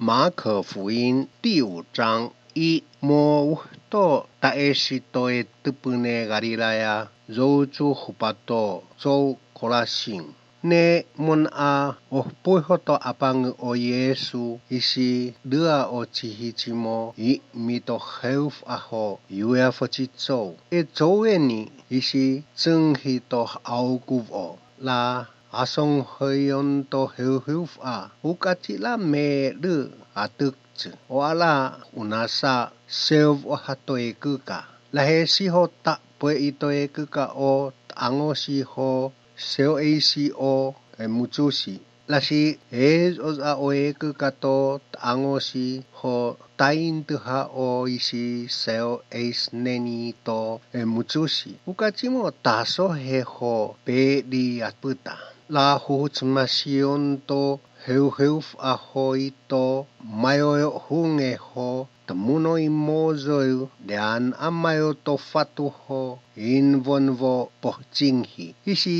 马可福音第5章1mo to taesito e tupune Galilea zoju hupato zo korasin ne mon a puihoto apang o Yesu isi dua o chihijimo I mito heuf aho yua fochizo e zoeni isi zunghito auguvo la asong hoyon to heuf a ukatila me lu atuk o ala unasa sev o hato e kuka la he si ho ta pue ito e kuka o ango si ho seo e si o e mutusi la si e o a o e kuka to ango si ho tain tuha o isi seo e neni to e mutusi ukachimo taso he ho pe di atputa la hutsmasion to heuf a ho ito mayo hunge ho temuno imozo dan amayo to fatu ho invonvo pohjinghi isi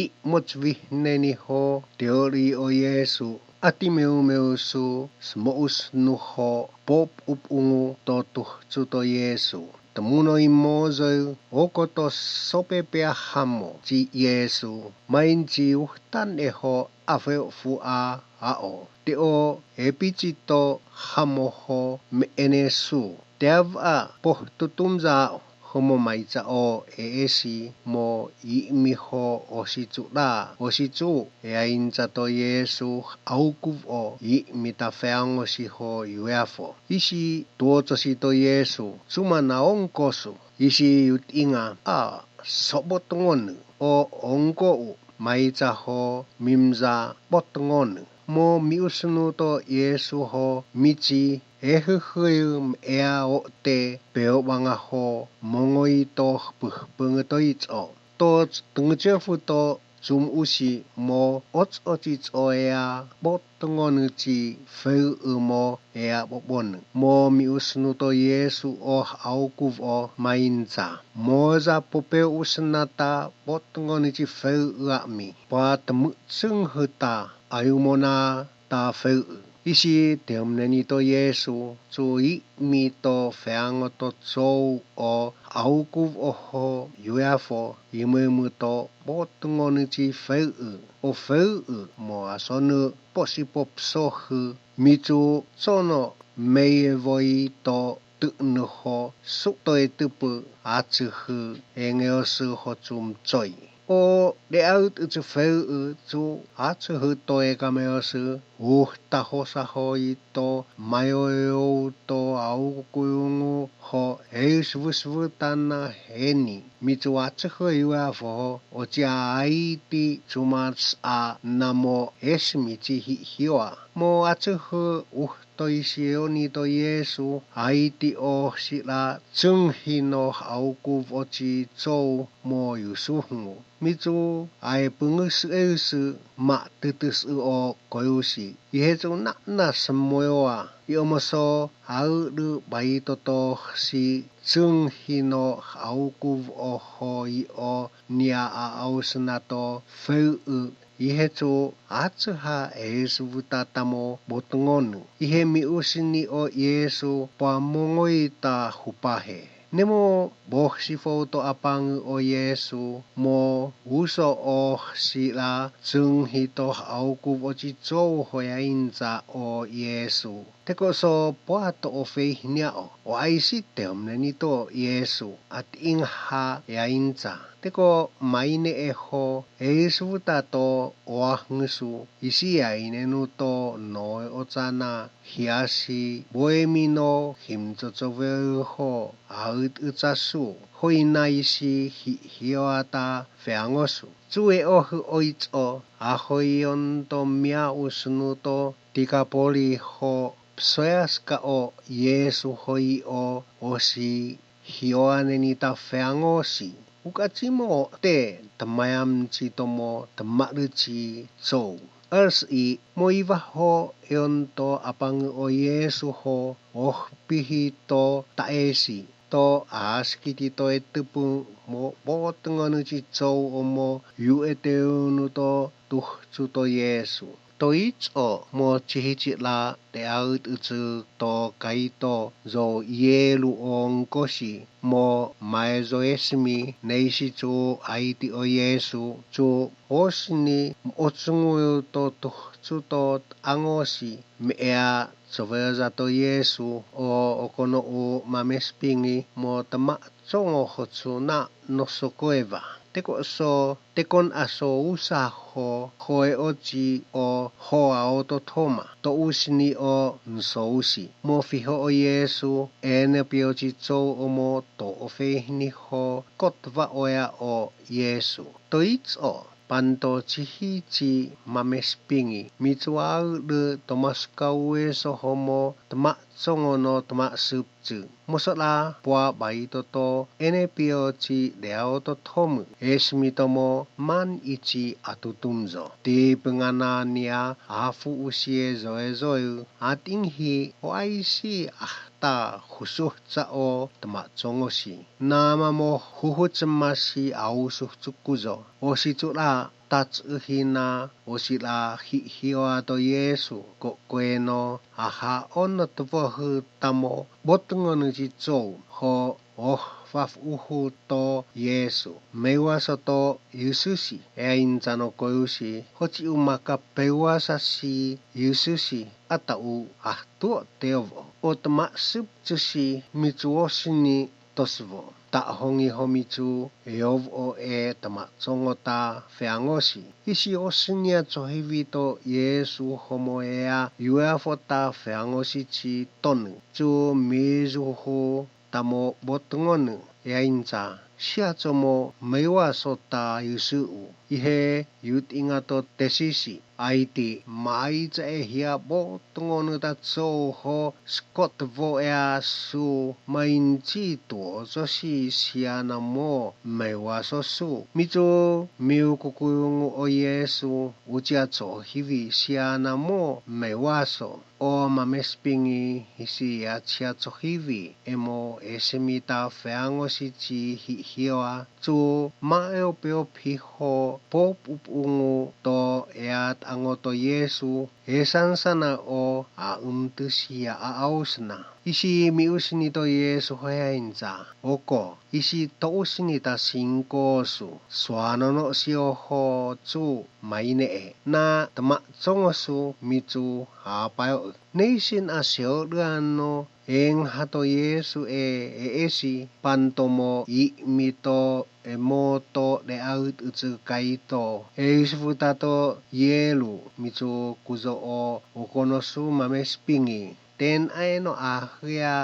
I motsvihneni ho teori o Yesu ati meu su smous nu ho pop upungu to tuh Yesu temuno imozo okoto sopepea hamo ji Yesu main ji uhtan eho afeo fu a ao te o epichito hamo ho me enesu tev a poh tutumza homo maiza o esi mo I miho osichu e ainza to Yesu aukuv o I mitafeang osiho yuefo isi tuoto si to Yesu suma na ongkosu isi yutinga a sobotongon o ongko u maiza ho mimza botongon mo miusnu to Yesu ho michi ehuhuyum ea o te peo banga ho mongoi to pengetoito to tengjefu to zum usi mo otsotits o ea botongon chi feu mo ea bobon mo miusnu to Yesu o aukuv o mainza moza popeu usnata botongon chi feu mi pa temutsung huta ayumona ta feu isi temneni to Yesu cui mi to feango to zou o aukuv oho yuefo imemu to botongon chi feu o feu mo asonu posipop sohu mitu sono meyevoi to tuknu ho sukto etupu atsuhu engeosu ho zum choi o de out utsu feu tu atsuhu to ekameosu taho sahoi to mayo to aukuyungu ho eusvusvutana heni mitu atsuhu yuafo o tia aiti chumats a namo esmichi hiwa mo atsuhu to isioni to Yesu aiti o sila zunghino aukuv o chi zou mo yusuhungu mitu ai pungus eusu ma tutus o koyusi yezu na semoyoa iomoso au du bai toto si zunghino aukuv o hoi o nia a ausnato feu Ihetu atsuha Yesu vutatamo botongon ihe miusini o Yesu pamongoi ta hupahe nemo bohsi foto apang o Yesu mo uso o sila zunghito aukuv o chizo hoyainza o Yesu teko so poato o feihnia o aisitem nenito Yesu at ingha yainza teko maine eho Yesu vutato oahnusu isia inenuto no otsana hiasi boemino himtsotsoveho aut utsasu hoina isi hioata feangosu tsue ohu oitso ahoion to mia usnuto tikapoli ho psoyaska o Yesu hoi o osi hioanenita feangosi ukachimo te tamayam chitomo tamaruchi zou ersi moiva ho yonto apang o Yesu ho pihito taesi to askiti to etupu mo botongonuchi zou omo yueteunu to tuh to Yesu といつおもちひちらであうつとかいとぞイエルオンコシも前ぞえすみねいしつあいておイエスつおしにおつぐととつとあごしめやso veza to Yesu o kono o mamespingi mo tama songo hotsuna no sokoeva. Teko so tekon aso usa ho hoe oji o hoa o to toma. To usini o nso usi. Mo fiho o Yesu ene pioji tso o mo to o fehini ho kotva oya o Yesu. To it's o. Panto chihichi mamespingi mitsuau de tomaskau so homo tma songo no tma supju mosala pua bai toto ene piochi deao to tomu esmitomo man ichi atutumzo ti penganania afu usie zoe atinghi oaisi ta khusuh o tama chongosi nama mo huhuchmasi ausuh chukuzo ositula tats hina osila hiwa to Yesu ko kweno aha ono tvohu tamo botungon ji zo ho faf uhu to Yesu mewasa to Yususi einzano koyusi hochi umaka pewasa si Yususi atau ahtu teovo otma sup chusi mitsuosini tosvo ta hongi homichu yov o tama tsongota feangosi isi osinia chohivito Yesu homoea yuafota feangosi chi tonu chu mizuhu tamo botngonu yainza siachomo mewa sota yusu ihe yut ingato tesisi aiti maiza hia botngonu ta so ho skot vo su mainchi to zosi siana mo mewa sosu mizo miu kukuyung o Yesu ucia cho hivi siana mo mewaso o mamespingi hisi ya chia cho hivi emo esemita feangosi chi hioa chu maeo peo piho pop upungu to eat angoto Yesu esansana o tusia ausna isi miusni to Yesu hoyainza oko isi tousni ta singkosu swanono sioho chu maine na tama chongosu michu hapayo nation asio duano eng hato Yesu esi pantomo mito moto de out utsu kaito esfutato yelu michu kuzo o okonosu mamespingi ten aeno ahia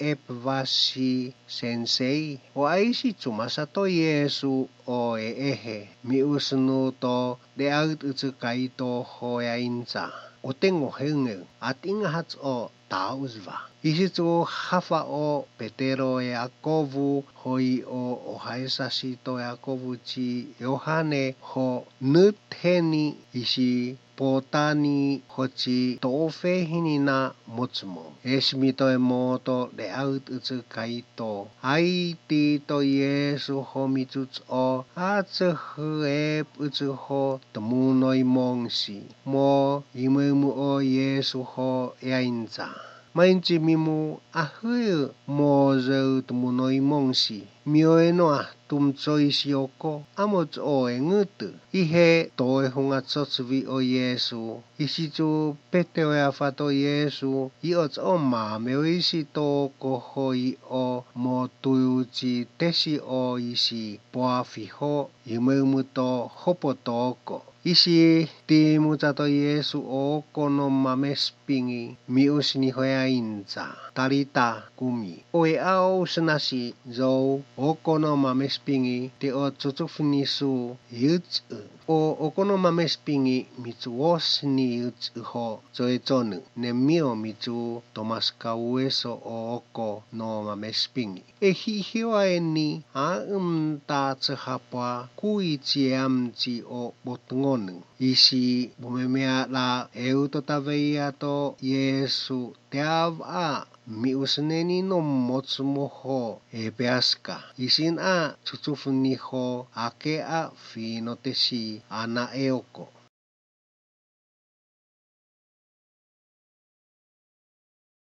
ep vasi sensei o aisi chumasato Yesu o ehe miusnu to de out utsu kaito hoyainza otengo henge atinga hats o tausva isitu hafa o Petero Yakovu hoi o haisasi to Yakovu chi Yohane ho nutheni isi potani hochi tofe hinina motsumo esmito emoto de out utsu kaito aiti to Yesu homituts o atsu ep utsu ho temunoi mongsi mo imemu o Yesu ho yainza mainchi mimu ahu mo zeu temunoi mongsi mioeno tumchoi sioko amo o engutu ihe toe hunga tsotsvi o Yesu isichu peteo ya fato Yesu iots o mameo isi to kohoi o mo tuuchi tesi o isi poafiho imemu to hopotoko isi timuta to Yesu o kono mamespingi miusni hoyainza tarita kumi oe ao senasi zo o kono mamespingi te o tsutsufnisu yuts o okono mamespingi mitsuos ni yuts ho zoezonu ne mio mitsu tomaskaueso o oko no mamespingi hihioa eni ta tsehapa kuichiamchi o botngonu isi bumemea la eutotaveia to Yesu teava miusneni no motsumoho epeaska isin a tsufuniho ake a finotesi ana eoko